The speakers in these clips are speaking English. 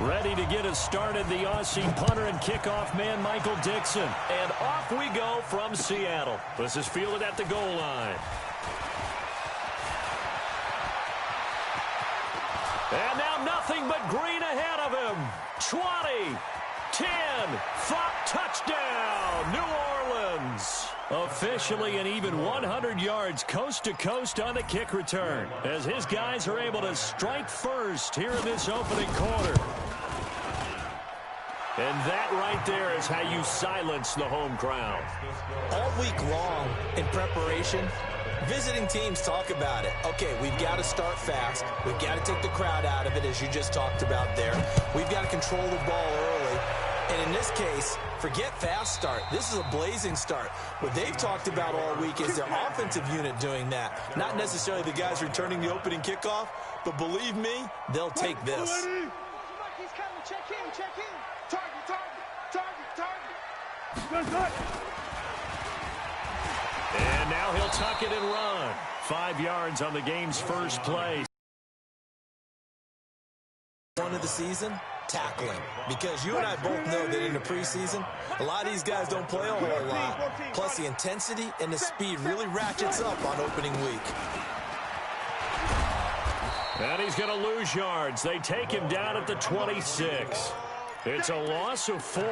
Ready to get us started, the Aussie punter and kickoff man, Michael Dixon. And off we go from Seattle. This is fielded at the goal line. And now nothing but green ahead of him. 20, 10, 5, touchdown, New Orleans. Officially an even 100 yards coast to coast on the kick return, as his guys are able to strike first here in this opening quarter. And that right there is how you silence the home crowd. All week long in preparation, visiting teams talk about it. Okay, we've got to start fast. We've got to take the crowd out of it, as you just talked about there. We've got to control the ball early. And in this case, forget fast start. This is a blazing start. What they've talked about all week is their offensive unit doing that. Not necessarily the guys returning the opening kickoff, but believe me, they'll take this. He's coming. Check in. Target. And now he'll tuck it and run. 5 yards on the game's first play. One of the season, tackling. Because you and I both know that in the preseason, a lot of these guys don't play a whole lot. Plus the intensity and the speed really ratchets up on opening week. And he's going to lose yards. They take him down at the 26. It's a loss of 4.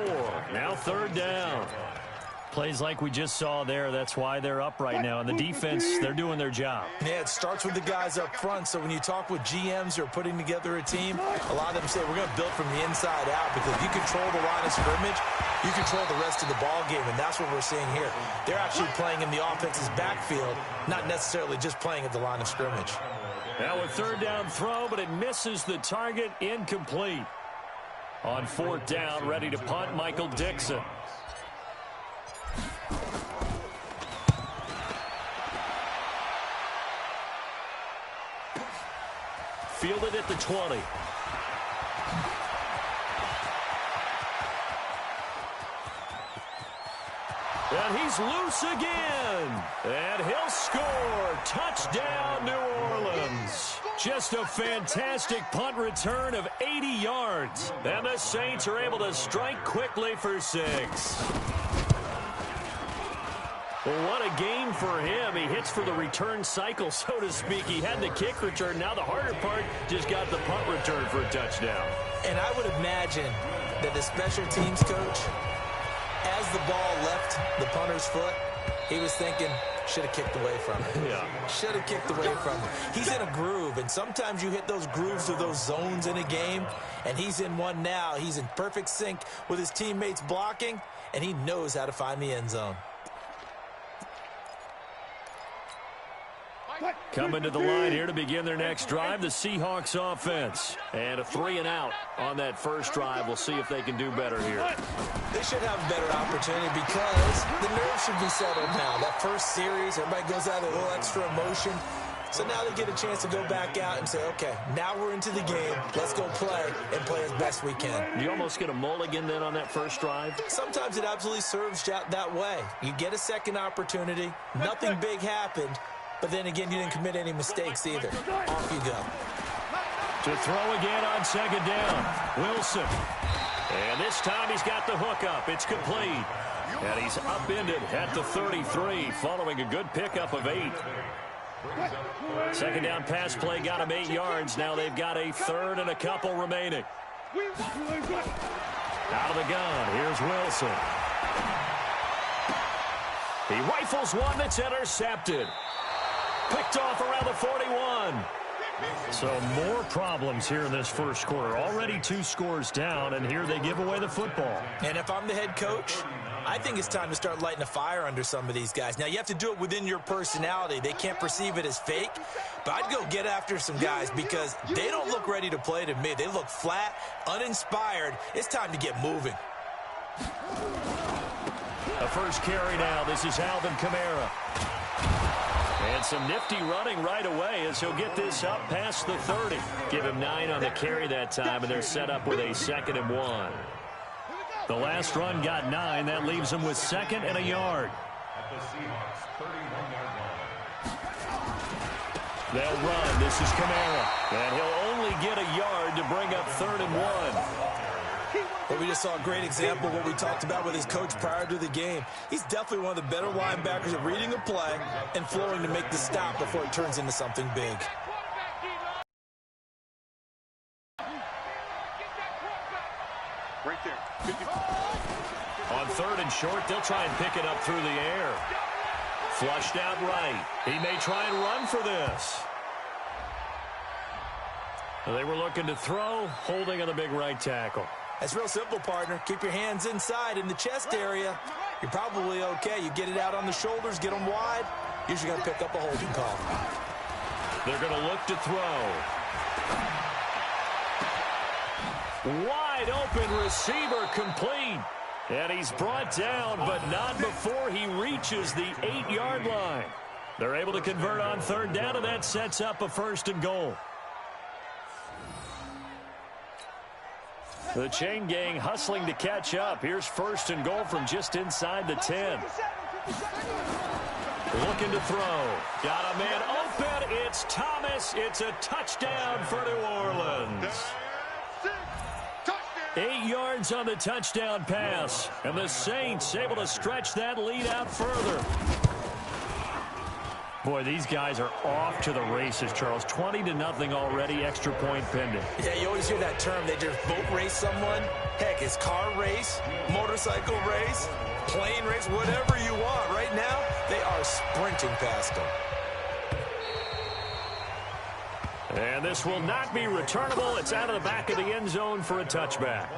Now third down. Plays like we just saw there. That's why they're up right now. And the defense, they're doing their job. Yeah, it starts with the guys up front. So when you talk with GMs who are putting together a team, a lot of them say we're going to build from the inside out, because if you control the line of scrimmage, you control the rest of the ball game, and that's what we're seeing here. They're actually playing in the offense's backfield, not necessarily just playing at the line of scrimmage. Now a third down throw, but it misses the target, incomplete. On fourth down, ready to punt, Michael Dixon. Fielded at the 20. And he's loose again. And he'll score. Touchdown, New Orleans. Just a fantastic punt return of 80 yards. And the Saints are able to strike quickly for 6. Well, what a game for him. He hits for the return cycle, so to speak. He had the kick return. Now the harder part, just got the punt return for a touchdown. And I would imagine that the special teams coach, as the ball left the punter's foot, he was thinking, should have kicked away from it. Yeah. Should have kicked away from it. He's in a groove, and sometimes you hit those grooves or those zones in a game, and he's in one now. He's in perfect sync with his teammates blocking, and he knows how to find the end zone. Coming to the line here to begin their next drive, the Seahawks offense. And a 3 and out on that first drive. We'll see if they can do better here. They should have a better opportunity, because the nerves should be settled now. That first series, everybody goes out with a little extra emotion. So now they get a chance to go back out and say, okay, now we're into the game. Let's go play and play as best we can. You almost get a mulligan then on that first drive? Sometimes it absolutely serves that way. You get a second opportunity. Nothing big happened. But then again, you didn't commit any mistakes either. Off you go. To throw again on second down, Wilson. And this time he's got the hook up. It's complete. And he's upended at the 33 following a good pickup of 8. Second down pass play got him 8 yards. Now they've got a third and a couple remaining. Out of the gun, here's Wilson. He rifles one that's intercepted. Picked off around the 41. So more problems here in this first quarter. Already 2 scores down, and here they give away the football. And if I'm the head coach, I think it's time to start lighting a fire under some of these guys. Now, you have to do it within your personality. They can't perceive it as fake. But I'd go get after some guys, because they don't look ready to play to me. They look flat, uninspired. It's time to get moving. A first carry now. This is Alvin Kamara. And some nifty running right away as he'll get this up past the 30. Give him 9 on the carry that time, and they're set up with a 2nd and 1. The last run got 9. That leaves him with 2nd and a yard. They'll run. This is Kamara. And he'll only get a yard to bring up 3rd and 1. Well, we just saw a great example of what we talked about with his coach prior to the game. He's definitely one of the better linebackers at reading a play and flowing to make the stop before it turns into something big. Right there. On 3rd and short, they'll try and pick it up through the air. Flushed out right. He may try and run for this. They were looking to throw, holding on the big right tackle. That's real simple, partner. Keep your hands inside in the chest area. You're probably okay. You get it out on the shoulders, get them wide. Usually going to pick up a holding call. They're going to look to throw. Wide open receiver complete. And he's brought down, but not before he reaches the 8-yard line. They're able to convert on 3rd down, and that sets up a 1st and goal. The chain gang hustling to catch up. Here's 1st and goal from just inside the 10. Looking to throw. Got a man open. It's Thomas. It's a touchdown for New Orleans. 8 yards on the touchdown pass. And the Saints able to stretch that lead out further. Boy, these guys are off to the races, Charles. 20-0 already, extra point pending. Yeah, you always hear that term. They just boat race someone. Heck, it's car race, motorcycle race, plane race, whatever you want. Right now, they are sprinting past them. And this will not be returnable. It's out of the back of the end zone for a touchback.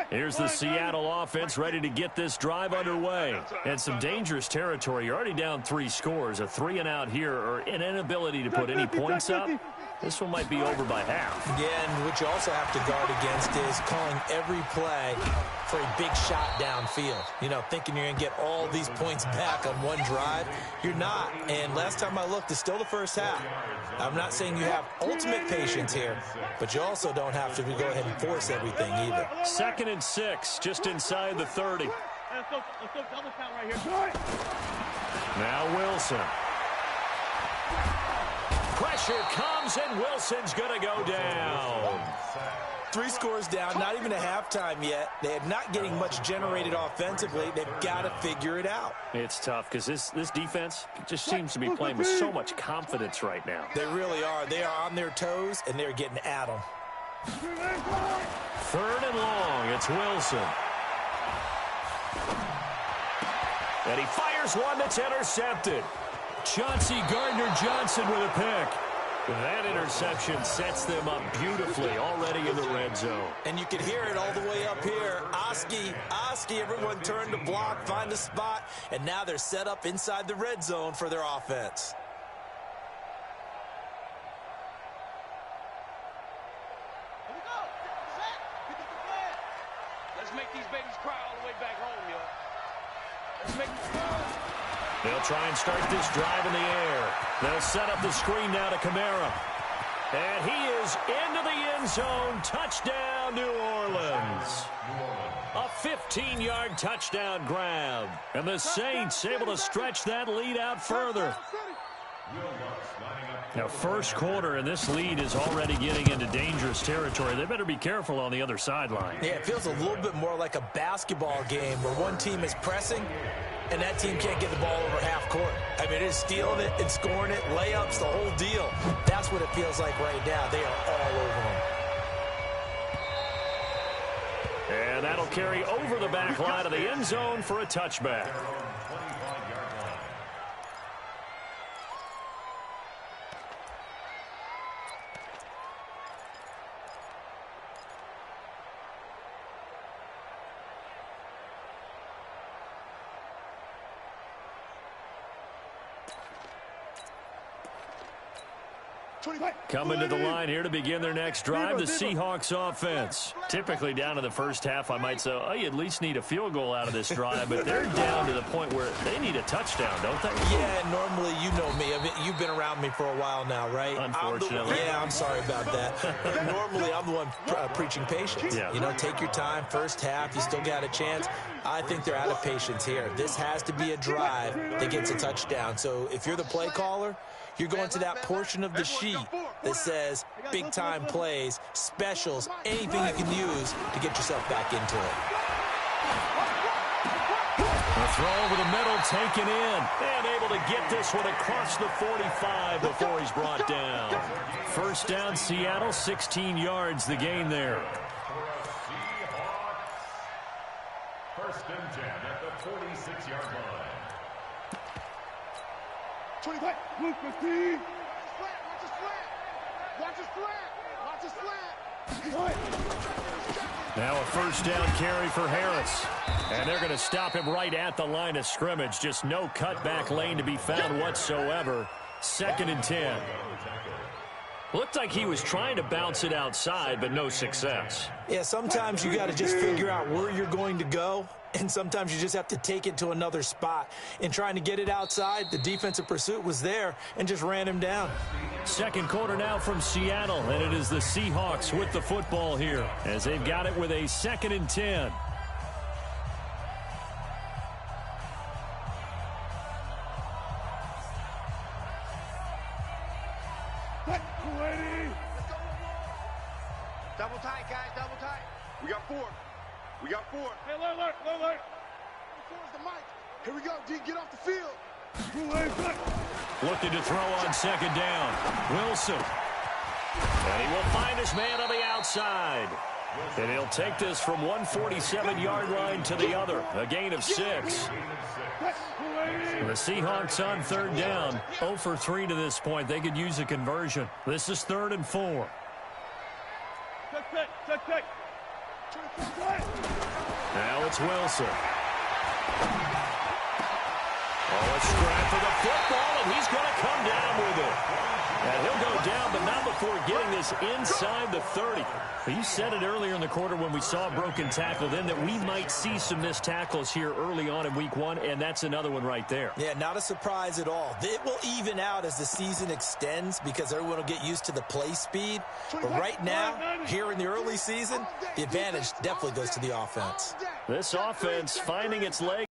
Here's the Seattle offense ready to get this drive underway. And some dangerous territory. You're already down 3 scores. A 3-and-out here or an inability to put any points up. This one might be over by half. Yeah, and what you also have to guard against is calling every play for a big shot downfield. You know, thinking you're going to get all these points back on one drive. You're not. And last time I looked, it's still the first half. I'm not saying you have ultimate patience here, but you also don't have to go ahead and force everything either. 2nd and 6, just inside the 30. Let's go double count right here. Now Wilson. Pressure comes, and Wilson's going to go down. 3 scores down, not even a halftime yet. They are not getting much generated offensively. They've got to figure it out. It's tough because this defense just seems to be playing with so much confidence right now. They really are. They are on their toes, and they're getting at them. 3rd and long. It's Wilson. And he fires one that's intercepted. Chauncey Gardner-Johnson with a pick. That interception sets them up beautifully already in the red zone. And you can hear it all the way up here. Oski, everyone turned to block, find a spot, and now they're set up inside the red zone for their offense. Here we go. Set. Pick up the flag. Let's make these babies cry all the way back home, yo. Let's make them cry. They'll try and start this drive in the air. They'll set up the screen now to Kamara. And he is into the end zone. Touchdown, New Orleans. A 15-yard touchdown grab. And the Saints able to stretch that lead out further. Now, first quarter, and this lead is already getting into dangerous territory. They better be careful on the other sideline. Yeah, it feels a little bit more like a basketball game where one team is pressing and that team can't get the ball over half court. I mean, they're stealing it and scoring it, layups, the whole deal. That's what it feels like right now. They are all over them. And that'll carry over the back line of the end zone for a touchback. Coming to the line here to begin their next drive, the Seahawks offense. Typically down to the first half, I might say, oh, you at least need a field goal out of this drive, but they're down to the point where they need a touchdown, don't they? Yeah, normally, you know me. I mean, you've been around me for a while now, right? Unfortunately. I'm sorry about that. Normally, I'm the one preaching patience. Yeah. You know, take your time. First half, you still got a chance. I think they're out of patience here. This has to be a drive that gets a touchdown. So if you're the play caller, you're going to that portion of the sheet that says big-time plays, specials, anything you can use to get yourself back into it. A throw over the middle, taken in, and able to get this one across the 45 before he's brought down. First down, Seattle, 16 yards, the gain there. First and 10 at the 46-yard line. 25. Luke 15. Watch his flat. Watch his flat. Watch his flat. Watch his flat. Now a first down carry for Harris. And they're going to stop him right at the line of scrimmage. Just no cutback lane to be found whatsoever. Second and 10. Looked like he was trying to bounce it outside, but no success. Yeah, sometimes you got to just figure out where you're going to go, and sometimes you just have to take it to another spot. In trying to get it outside, the defensive pursuit was there and just ran him down. Second quarter now from Seattle, and it is the Seahawks with the football here as they've got it with a second and 10. Double tight, guys, double tight. We got 4. We got 4. Hey, alert. 4 is the mic. Here we go, D, get off the field. Looking to throw on second down. Wilson. And he will find his man on the outside. And he'll take this from 147-yard line to the other. A gain of 6. The Seahawks on third down. 0 for 3 to this point. They could use a conversion. This is 3rd and 4. Check. Now it's Wilson. Oh, a scrap for the football, and he's going to come down with it. And he'll go down, but not before getting this inside the 30. You said it earlier in the quarter when we saw a broken tackle then that we might see some missed tackles here early on in week 1, and that's another one right there. Yeah, not a surprise at all. It will even out as the season extends because everyone will get used to the play speed. But right now, here in the early season, the advantage definitely goes to the offense. This offense finding its legs.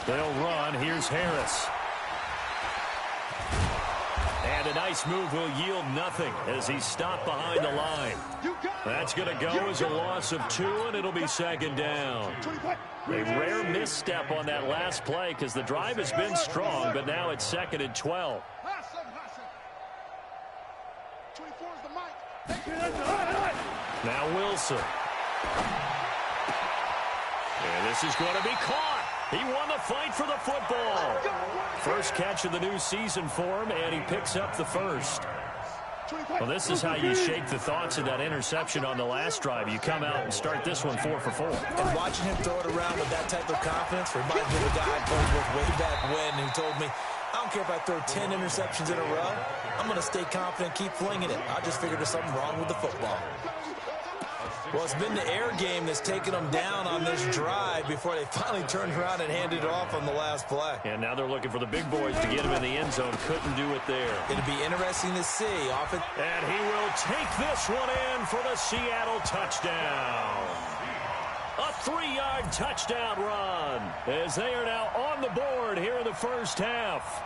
They'll run. Here's Harris. And a nice move will yield nothing as he's stopped behind the line. That's going to go as a loss of 2, and it'll be second down. A rare misstep on that last play because the drive has been strong, but now it's 2nd and 12. Now Wilson. And this is going to be caught. He won the fight for the football. First catch of the new season for him, and he picks up the first. Well, this is how you shake the thoughts of that interception on the last drive. You come out and start this one 4 for 4. And watching him throw it around with that type of confidence reminds me of a guy I played with way back when who told me, I don't care if I throw 10 interceptions in a row. I'm going to stay confident, keep flinging it. I just figured there's something wrong with the football. Well, it's been the air game that's taken them down on this drive before they finally turned around and handed it off on the last play. And now they're looking for the big boys to get him in the end zone. Couldn't do it there. It'll be interesting to see. And he will take this one in for the Seattle touchdown. A 3-yard touchdown run as they are now on the board here in the first half.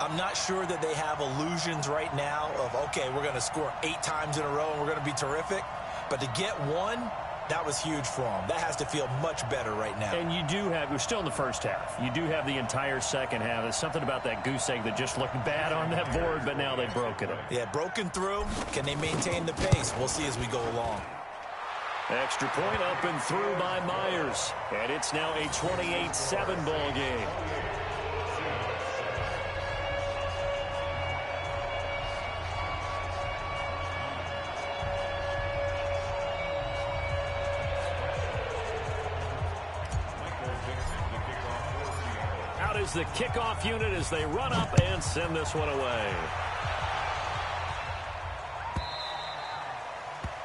I'm not sure that they have illusions right now of, okay, we're going to score 8 times in a row and we're going to be terrific. But to get one, that was huge for them. That has to feel much better right now. And you do have, we're still in the first half. You do have the entire second half. There's something about that goose egg that just looked bad on that board, but now they've broken it. Yeah, broken through. Can they maintain the pace? We'll see as we go along. Extra point up and through by Myers. And it's now a 28-7 ball game. is the kickoff unit as they run up and send this one away.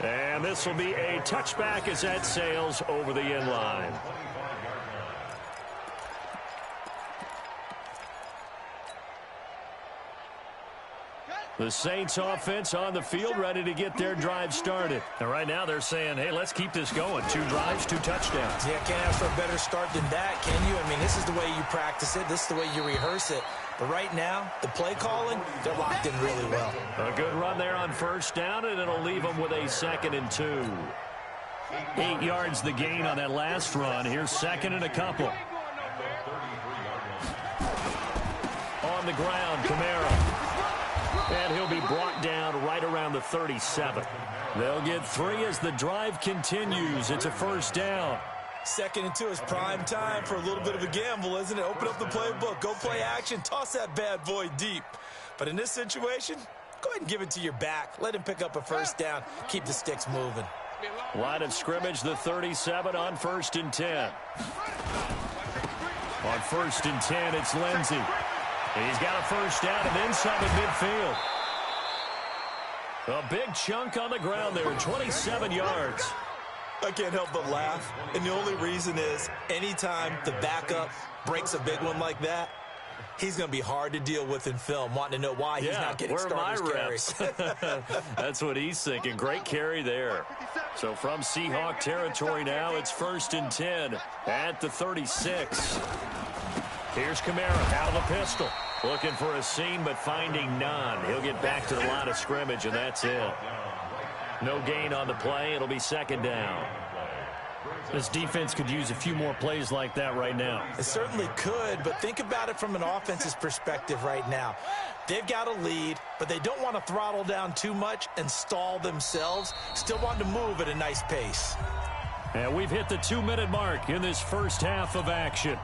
And this will be a touchback as that sails over the end line. The Saints offense on the field ready to get their drive started. And right now they're saying, hey, let's keep this going. 2 drives, 2 touchdowns. Yeah, can't ask for a better start than that, can you? I mean, this is the way you practice it. This is the way you rehearse it. But right now, the play calling, they're locked in really well. A good run there on first down, and it'll leave them with a 2nd and 2. 8 yards the gain on that last run. Here's 2nd and a couple. On the ground, Kamara. And he'll be brought down right around the 37. They'll get 3 as the drive continues. It's a first down. 2nd and 2 is prime time for a little bit of a gamble, isn't it? Open up the playbook, go play action, toss that bad boy deep. But in this situation, go ahead and give it to your back. Let him pick up a first down. Keep the sticks moving. Line of scrimmage, the 37 on 1st and 10. On 1st and 10, it's Lindsey. He's got a first down and then some in midfield. A big chunk on the ground there, 27 yards. I can't help but laugh, and the only reason is anytime the backup breaks a big one like that, he's going to be hard to deal with in film, wanting to know why he's not getting starters carries. That's what he's thinking. Great carry there. So from Seahawk territory now, it's 1st and 10 at the 36. Here's Kamara out of the pistol. Looking for a seam, but finding none. He'll get back to the line of scrimmage, and that's it. No gain on the play. It'll be 2nd down. This defense could use a few more plays like that right now. It certainly could, but think about it from an offense's perspective right now. They've got a lead, but they don't want to throttle down too much and stall themselves. Still want to move at a nice pace. And we've hit the 2-minute mark in this first half of action.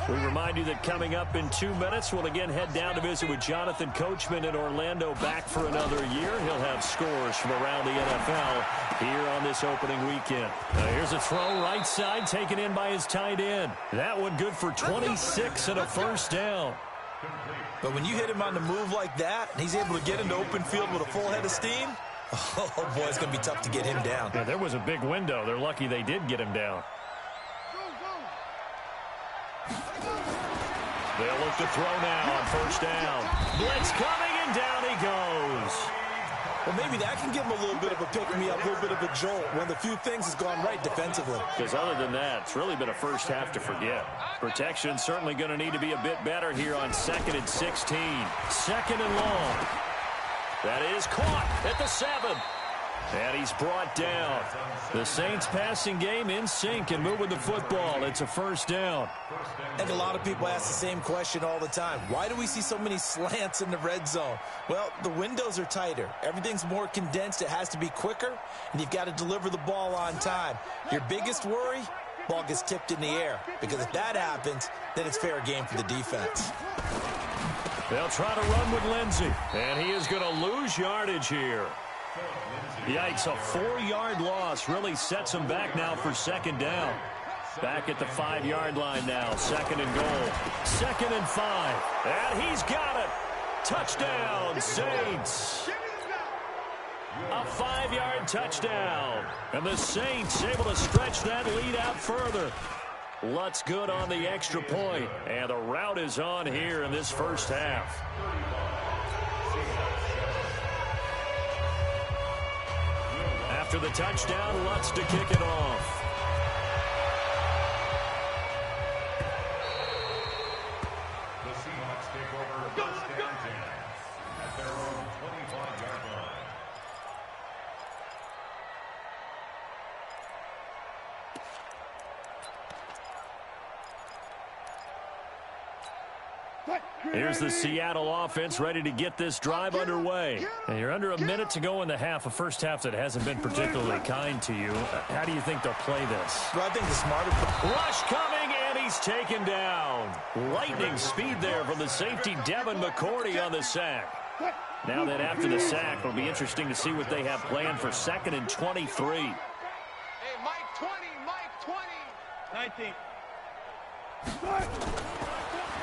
We remind you that coming up in 2 minutes, we'll again head down to visit with Jonathan Coachman in Orlando, back for another year. He'll have scores from around the NFL here on this opening weekend. Here's a throw right side, taken in by his tight end. That one good for 26 and a first down. But when you hit him on the move like that, and he's able to get into open field with a full head of steam, oh boy, it's going to be tough to get him down. Yeah, there was a big window. They're lucky they did get him down. They'll look to throw now on first down. Blitz coming, and down he goes. Well, maybe that can give him a little bit of a pick-me-up, a little bit of a jolt. One of the few things has gone right defensively. Because other than that, it's really been a first half to forget. Protection certainly going to need to be a bit better here on 2nd and 16. 2nd and long. That is caught at the 7. And he's brought down. The Saints passing game in sync and moving the football. It's a first down. And a lot of people ask the same question all the time. Why do we see so many slants in the red zone? Well, the windows are tighter. Everything's more condensed. It has to be quicker, and you've got to deliver the ball on time. Your biggest worry, ball gets tipped in the air. Because if that happens, then it's fair game for the defense. They'll try to run with Lindsey, and he is going to lose yardage here. Yikes, a 4-yard loss really sets him back now for 2nd down. Back at the 5-yard line now, 2nd and goal. 2nd and 5, and he's got it. Touchdown, Saints. A 5-yard touchdown, and the Saints able to stretch that lead out further. Lutz good on the extra point, and the route is on here in this first half. After the touchdown, Lutz to kick it off. The Seahawks take over 1st and 10 at their own 25-yard line. Here's the Seattle offense ready to get this drive underway. And you're under a minute to go in the half, a first half that hasn't been particularly kind to you. How do you think they'll play this? Well, I think the smarter... Rush coming, and he's taken down. Lightning speed there from the safety, Devin McCourty, on the sack. Now that after the sack, it'll be interesting to see what they have planned for 2nd and 23. Hey, Mike 20, Mike 20. 19.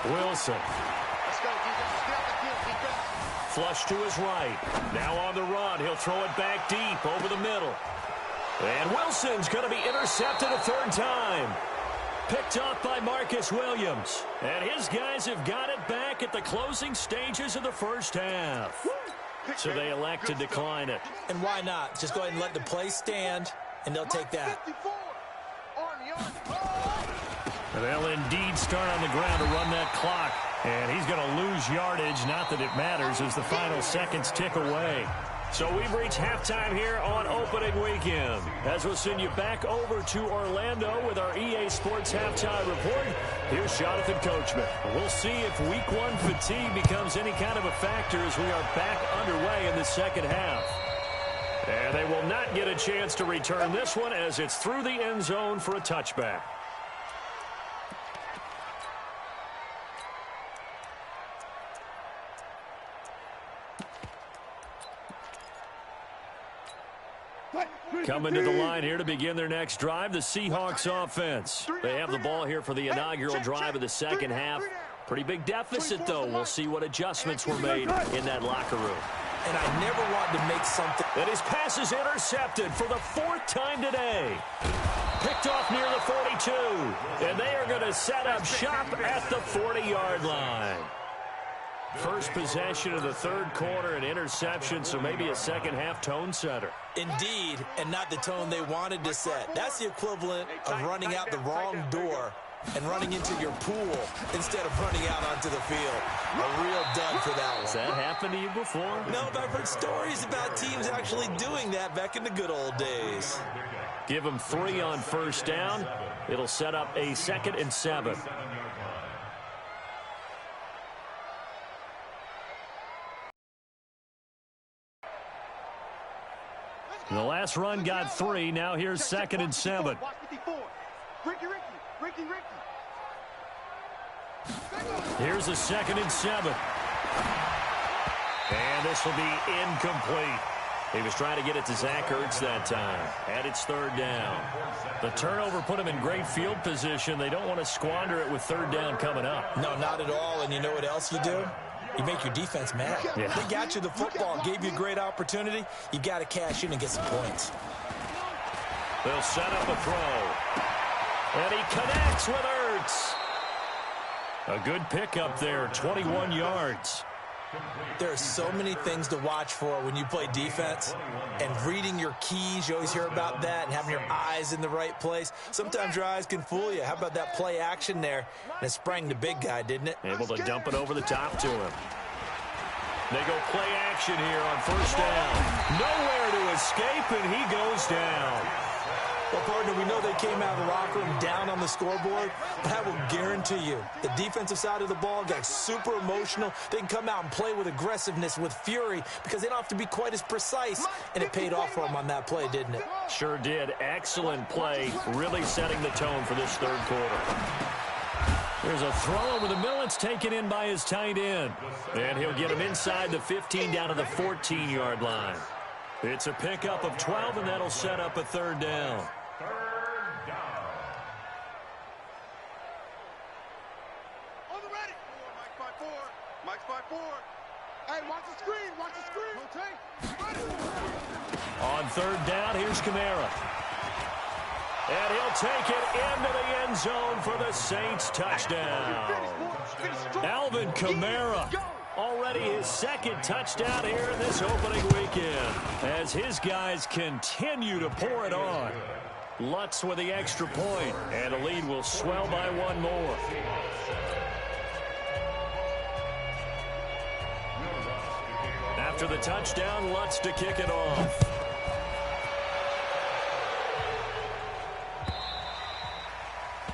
Wilson. Let's go, defense. Stay on the field, defense. Flush to his right. Now on the run. He'll throw it back deep over the middle. And Wilson's going to be intercepted a third time. Picked off by Marcus Williams. And his guys have got it back at the closing stages of the first half. So they elect to decline it. And why not? Just go ahead and let the play stand, and they'll take that. And they'll indeed start on the ground to run that clock. And he's going to lose yardage. Not that it matters as the final seconds tick away. So we've reached halftime here on opening weekend. As we'll send you back over to Orlando with our EA Sports Halftime Report, here's Jonathan Coachman. We'll see if Week 1 fatigue becomes any kind of a factor as we are back underway in the second half. And they will not get a chance to return this one as it's through the end zone for a touchback. Coming to the line here to begin their next drive, the Seahawks offense. They have the ball here for the inaugural drive of the second half. Pretty big deficit, though. We'll see what adjustments were made in that locker room. And I never wanted to make something. And his pass is intercepted for the fourth time today. Picked off near the 42. And they are going to set up shop at the 40-yard line. First possession of the third quarter, an interception, so maybe a second-half tone setter. Indeed, and not the tone they wanted to set. That's the equivalent of running out the wrong door and running into your pool instead of running out onto the field. A real dud for that one. Has that happened to you before? No, but I've heard stories about teams actually doing that back in the good old days. Give them 3 on first down. It'll set up a 2nd and 7. The last run got 3. Now here's 2nd and 7. Here's a 2nd and 7. And this will be incomplete. He was trying to get it to Zach Ertz that time. And it's 3rd down. The turnover put him in great field position. They don't want to squander it with 3rd down coming up. No, not at all. And you know what else you do? You make your defense mad. Yeah. They got you the football, gave you a great opportunity. You got to cash in and get some points. They'll set up a throw. And he connects with Ertz. A good pickup there, 21 yards. There are so many things to watch for when you play defense. And reading your keys, you always hear about that, and having your eyes in the right place. Sometimes your eyes can fool you. How about that play action there? And it sprang the big guy, didn't it? Able to dump it over the top to him. They go play action here on first down. Nowhere to escape, and he goes down. Well, partner, we know they came out of the locker room down on the scoreboard, but I will guarantee you the defensive side of the ball got super emotional. They can come out and play with aggressiveness, with fury, because they don't have to be quite as precise, and it paid off for them on that play, didn't it? Sure did. Excellent play, really setting the tone for this third quarter. There's a throw over the middle. It's taken in by his tight end, and he'll get him inside the 15 down to the 14-yard line. It's a pickup of 12, and that'll set up a 3rd down. On the ready. Mike's by 4. Mike's by 4. Hey, watch the screen. Watch the screen. Ready. On 3rd down, here's Kamara. And he'll take it into the end zone for the Saints touchdown. Alvin Kamara. Already his 2nd touchdown here in this opening weekend as his guys continue to pour it on. Lutz with the extra point, and the lead will swell by 1 more. After the touchdown, Lutz to kick it off.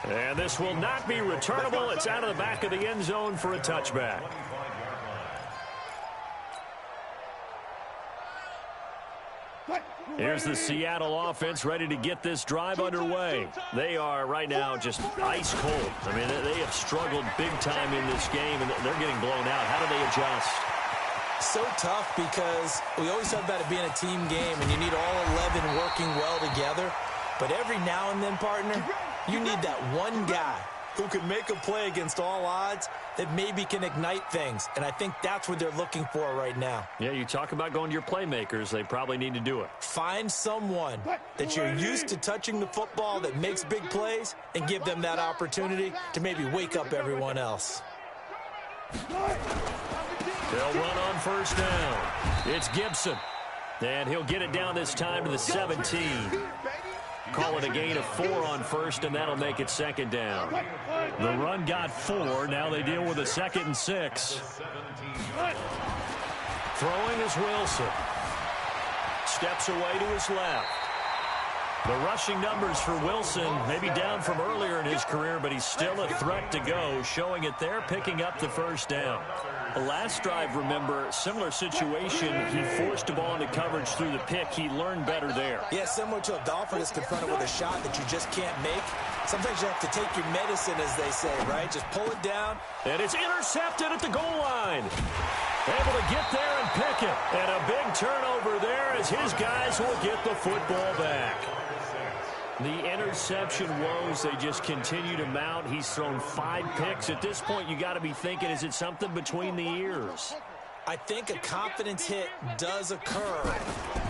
And this will not be returnable. It's out of the back of the end zone for a touchback. Here's the Seattle offense ready to get this drive underway. They are right now just ice cold. I mean, they have struggled big time in this game, and they're getting blown out. How do they adjust? So tough because we always talk about it being a team game, and you need all 11 working well together. But every now and then, partner, You need that one guy who can make a play against all odds that maybe can ignite things. And I think that's what they're looking for right now. Yeah, you talk about going to your playmakers. They probably need to do it. Find someone that you're used to touching the football that makes big plays and give them that opportunity to maybe wake up everyone else. They'll run on first down. It's Gibson. And he'll get it down this time to the 17. Call it a gain of 4 on first, and that'll make it second down. The run got 4. Now they deal with a 2nd and 6. Throwing is Wilson. Steps away to his left. The rushing numbers for Wilson may be down from earlier in his career, but he's still a threat to go, showing it there, picking up the first down. The last drive, remember, similar situation. He forced the ball into coverage through the pick. He learned better there. Yeah, similar to a golfer that's confronted with a shot that you just can't make. Sometimes you have to take your medicine, as they say, right? Just pull it down. And it's intercepted at the goal line. Able to get there and pick it. And a big turnover there as his guys will get the football back. The interception woes, they just continue to mount. He's thrown 5 picks. At this point, you got to be thinking, is it something between the ears? I think a confidence hit does occur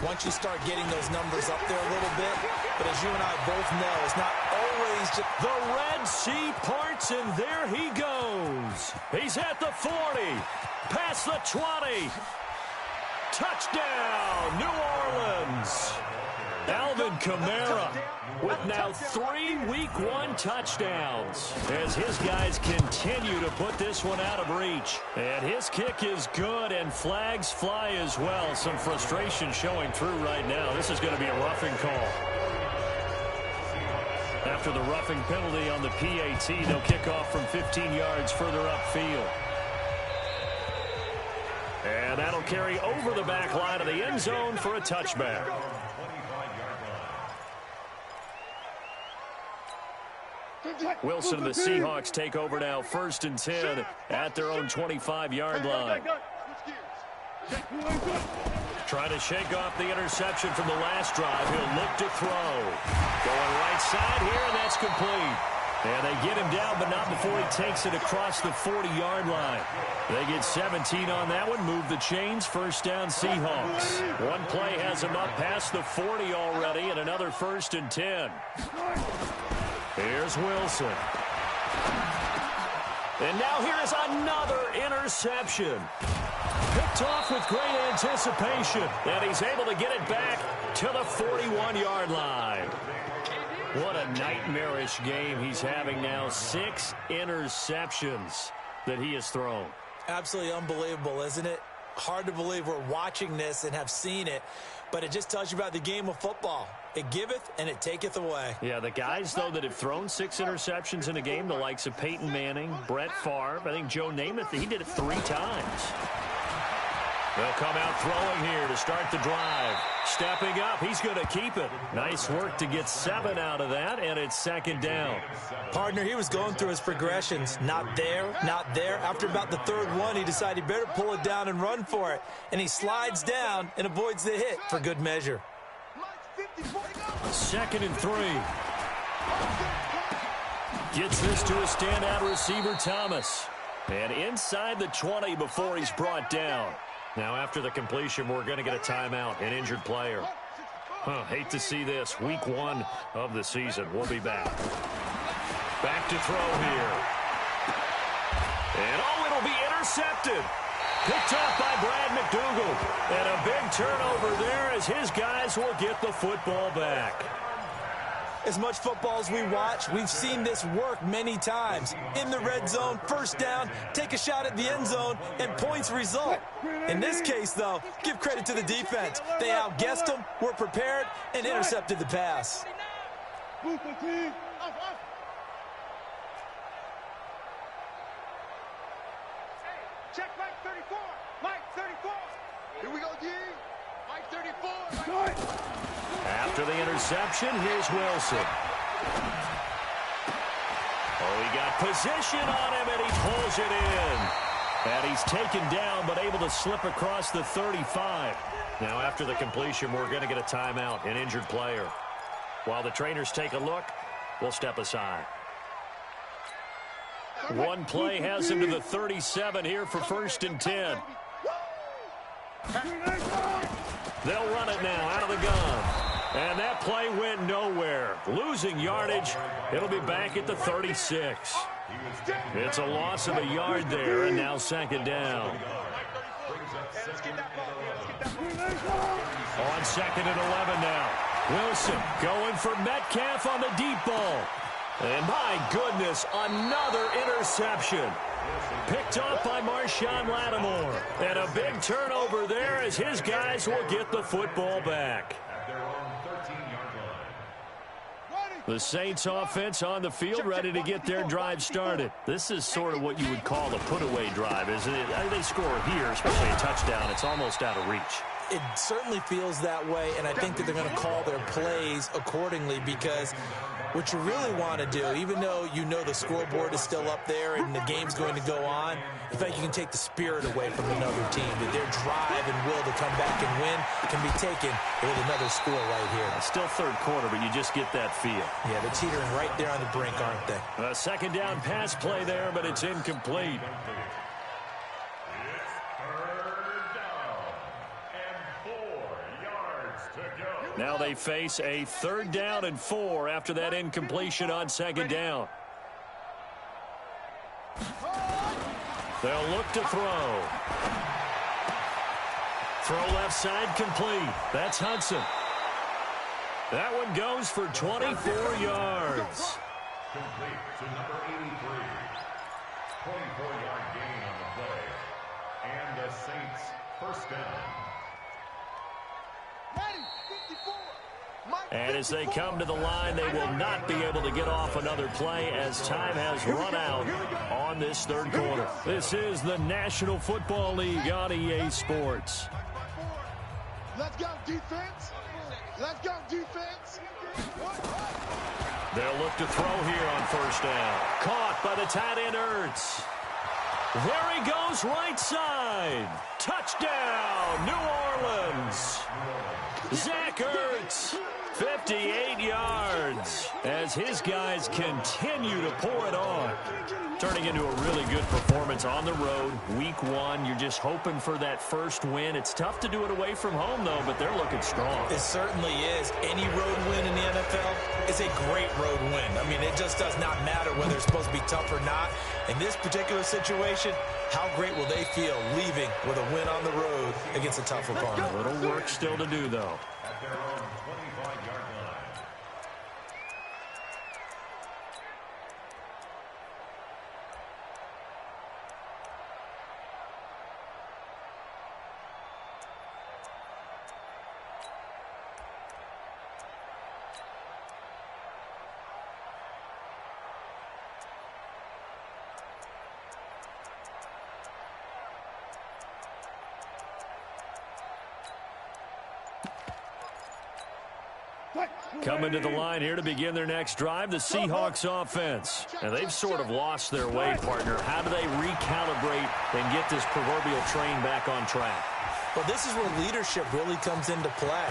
once you start getting those numbers up there a little bit. But as you and I both know, it's not always just... The Red Sea parts, and there he goes. He's at the 40, past the 20. Touchdown, New Orleans. Alvin Kamara with now 3 Week 1 touchdowns as his guys continue to put this one out of reach. And his kick is good, and flags fly as well. Some frustration showing through right now. This is going to be a roughing call. After the roughing penalty on the PAT, they'll kick off from 15 yards further upfield. And that'll carry over the back line of the end zone for a touchback. Wilson and the Seahawks take over now, 1st and 10 at their own 25-yard line. Trying to shake off the interception from the last drive. He'll look to throw. Going right side here, and that's complete. And they get him down, but not before he takes it across the 40-yard line. They get 17 on that one, move the chains, 1st down Seahawks. One play has him up past the 40 already, and another 1st and 10. Here's Wilson. And now here's another interception. Picked off with great anticipation. And he's able to get it back to the 41-yard line. What a nightmarish game he's having now. 6 interceptions that he has thrown. Absolutely unbelievable, isn't it? Hard to believe we're watching this and have seen it, but it just tells you about the game of football. It giveth and it taketh away. Yeah, the guys, though, that have thrown 6 interceptions in a game, the likes of Peyton Manning, Brett Favre, I think Joe Namath, he did it 3 times. They'll come out throwing here to start the drive. Stepping up, he's going to keep it. Nice work to get 7 out of that, and it's 2nd down. Partner, he was going through his progressions. Not there, not there. After about the 3rd one, he decided he better pull it down and run for it. And he slides down and avoids the hit for good measure. 2nd and 3. Gets this to a standout receiver, Thomas. And inside the 20 before he's brought down. Now, after the completion, we're going to get a timeout, an injured player. Hate to see this. Week 1 of the season. We'll be back. Back to throw here. And, oh, it'll be intercepted. Picked off by Brad McDougal. And a big turnover there as his guys will get the football back. As much football as we watch, we've seen this work many times. In the red zone, 1st down, take a shot at the end zone, and points result. In this case, though, give credit to the defense. They outguessed them, were prepared, and intercepted the pass. Check Mike 34. Mike 34. Here we go, D. Mike 34. After the interception, here's Wilson. Oh, he got position on him, and he pulls it in. And he's taken down, but able to slip across the 35. Now, after the completion, we're going to get a timeout, an injured player. While the trainers take a look, will step aside. One play has him to the 37 here for 1st and 10. They'll run it now out of the gun. And that play went nowhere. Losing yardage. It'll be back at the 36. It's a loss of a yard there, and now 2nd down. On 2nd and 11 now. Wilson going for Metcalf on the deep ball. And my goodness, another interception. Picked off by Marshawn Lattimore. And a big turnover there as his guys will get the football back. The Saints offense on the field ready to get their drive started. This is sort of what you would call a put-away drive, isn't it? They score here, especially a touchdown. It's almost out of reach. It certainly feels that way, and I think that they're going to call their plays accordingly because what you really want to do, even though you know the scoreboard is still up there and the game's going to go on, in fact, you can take the spirit away from another team, that their drive and will to come back and win can be taken with another score right here. Still 3rd quarter, but you just get that feel. Yeah, they're teetering right there on the brink, aren't they? A 2nd down pass play there, but it's incomplete. Now they face a 3rd down and 4 after that incompletion on 2nd down. They'll look to throw. Throw left side complete. That's Hudson. That one goes for 24 yards. Complete to number 83. 24-yard gain on the play. And the Saints 1st down. And as they come to the line, they will not be able to get off another play as time has run out on this 3rd quarter. This is the National Football League on EA Sports. Let's go, defense. Let's go, defense. They'll look to throw here on 1st down. Caught by the tight end, Ertz. There he goes, right side. Touchdown, New Orleans. Zach Ertz, 58 yards, as his guys continue to pour it on. Turning into a really good performance on the road. Week 1, you're just hoping for that first win. It's tough to do it away from home, though, but they're looking strong. It certainly is. Any road win in the NFL is a great road win. I mean, it just does not matter whether it's supposed to be tough or not. In this particular situation, how great will they feel leaving with a win on the road against a tough opponent? A little work still to do, though. At their own 25-yard line. Coming to the line here to begin their next drive, the Seahawks offense. And they've sort of lost their way, partner. How do they recalibrate and get this proverbial train back on track? Well, this is where leadership really comes into play.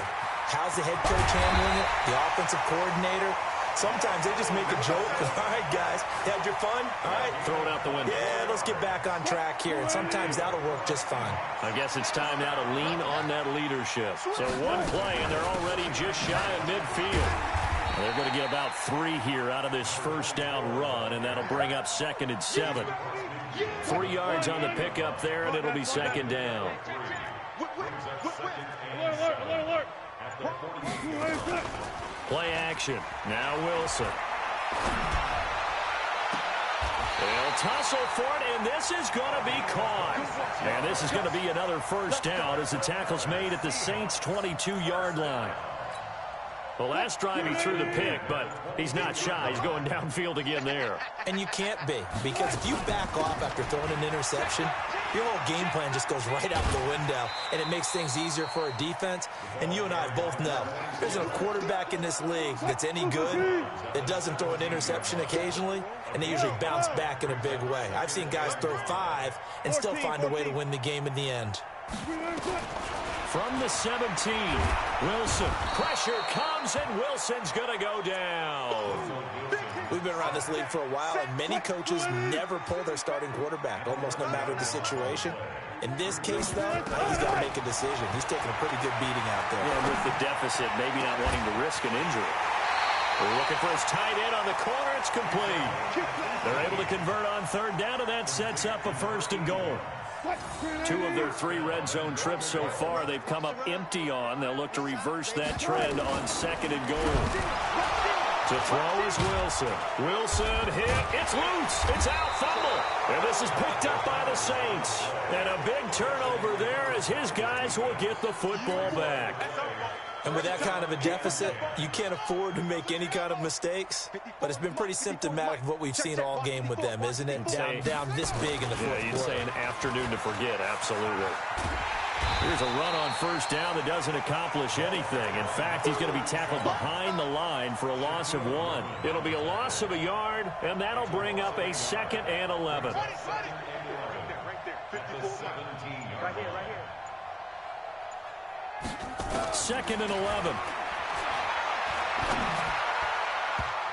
How's the head coach handling it? The offensive coordinator? Sometimes they just make a joke. All right, guys, had your fun? All right. Throw it out the window. Yeah, let's get back on track here. And sometimes that'll work just fine. I guess it's time now to lean on that leadership. So one play, and they're already just shy of midfield. They're going to get about 3 here out of this 1st down run, and that'll bring up 2nd and 7. 3 yards on the pickup there, and it'll be 2nd down. Play action. Now Wilson. They'll tussle for it, and this is going to be caught. And this is going to be another 1st down as the tackle's made at the Saints' 22-yard line. The last drive he threw the pick, but he's not shy. He's going downfield again there. And you can't be, because if you back off after throwing an interception, your whole game plan just goes right out the window, and it makes things easier for a defense. And you and I both know there's a quarterback in this league that's any good that doesn't throw an interception occasionally, and they usually bounce back in a big way. I've seen guys throw 5 and still find a way to win the game in the end. From the 17, Wilson. Pressure comes, and Wilson's going to go down. We've been around this league for a while, and many coaches never pull their starting quarterback, almost no matter the situation. In this case, though, he's got to make a decision. He's taking a pretty good beating out there. And with the deficit, maybe not wanting to risk an injury. We're looking for his tight end on the corner. It's complete. They're able to convert on third down, and that sets up a 1st and goal. 2 of their 3 red zone trips so far, they've come up empty on. They'll look to reverse that trend on 2nd and goal. To throw is Wilson. Wilson hit. It's loose. It's out. Fumble. And this is picked up by the Saints. And a big turnover there as his guys will get the football back. And with that kind of a deficit, you can't afford to make any kind of mistakes. But it's been pretty symptomatic of what we've seen all game with them, isn't it? Down this big in the fourth quarter. You'd say an afternoon to forget. Absolutely. Here's a run on 1st down that doesn't accomplish anything. In fact, he's going to be tackled behind the line for a loss of 1. It'll be a loss of a yard, and that'll bring up a 2nd and 11. Right here. 2nd and 11.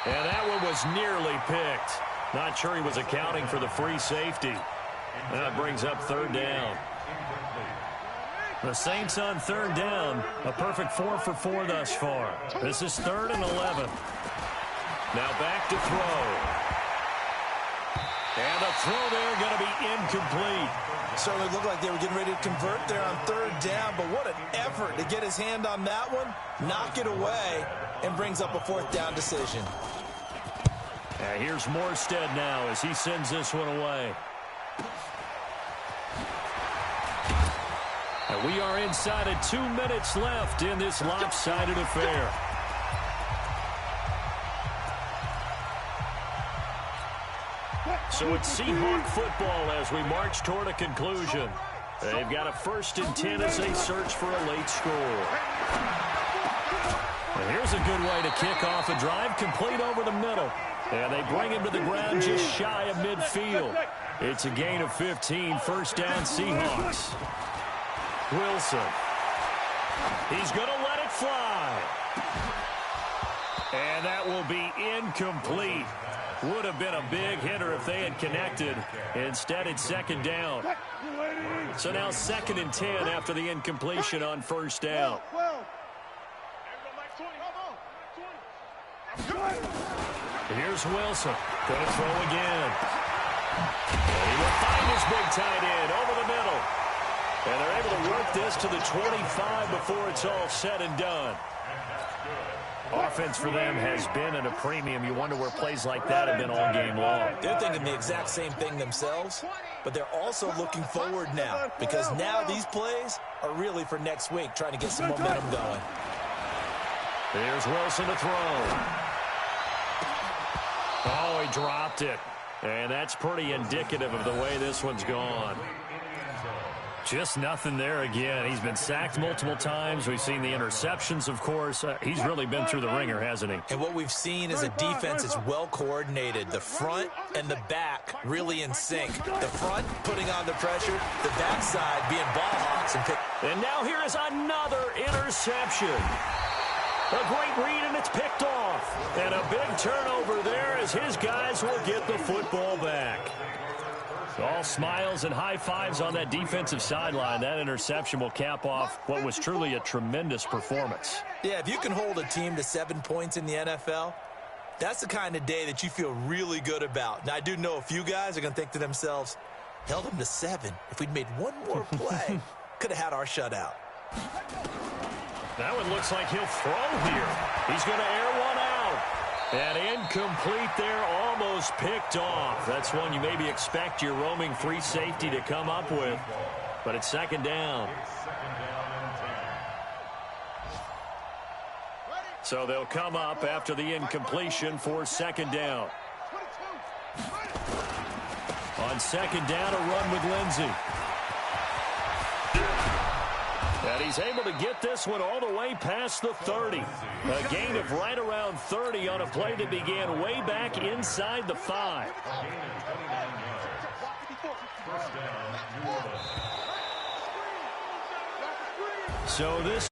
And that one was nearly picked. Not sure he was accounting for the free safety. That brings up 3rd down. The Saints on 3rd down. A perfect 4 for 4 thus far. This is 3rd and 11. Now back to throw. And the throw there going to be incomplete. Certainly looked like they were getting ready to convert there on 3rd down, but what an effort to get his hand on that one, knock it away, and brings up a 4th down decision. Here's Morstead now as he sends this one away. And we are inside of 2 minutes left in this lopsided affair. So it's Seahawk football as we march toward a conclusion. They've got a 1st and 10 as they search for a late score. And here's a good way to kick off a drive, complete over the middle. And they bring him to the ground just shy of midfield. It's a gain of 15, 1st down Seahawks. Wilson. He's going to let it fly. And that will be incomplete. Would have been a big hitter if they had connected. Instead, it's 2nd down. So now 2nd and 10 after the incompletion on 1st down. Here's Wilson. Going to throw again. And he will find his big tight end over the middle. And they're able to work this to the 25 before it's all said and done. Offense for them has been at a premium. You wonder where plays like that have been all game long. They're thinking the exact same thing themselves, but they're also looking forward now because now these plays are really for next week, trying to get some momentum going. Here's Wilson to throw. Oh, he dropped it. And that's pretty indicative of the way this one's gone. Just nothing there again. He's been sacked multiple times. We've seen the interceptions, of course. He's really been through the ringer, hasn't he? And what we've seen is a defense that's well coordinated. The front and the back really in sync. The front putting on the pressure, the backside being ball hawks. And now here is another interception. A great read, and it's picked off. And a big turnover there as his guys will get the football back. All smiles and high fives on that defensive sideline. That interception will cap off what was truly a tremendous performance. Yeah, if you can hold a team to 7 points in the NFL, that's the kind of day that you feel really good about. Now, I do know a few guys are going to think to themselves, held them to 7. If we'd made one more play, could have had our shutout. That one looks like he'll throw here. He's going to air one out. And incomplete there, almost picked off. That's one you maybe expect your roaming free safety to come up with. But it's 2nd down. So they'll come up after the incompletion for 2nd down. On 2nd down, a run with Lindsey. And he's able to get this one all the way past the 30. A gain of right around 30 on a play that began way back inside the 5. So this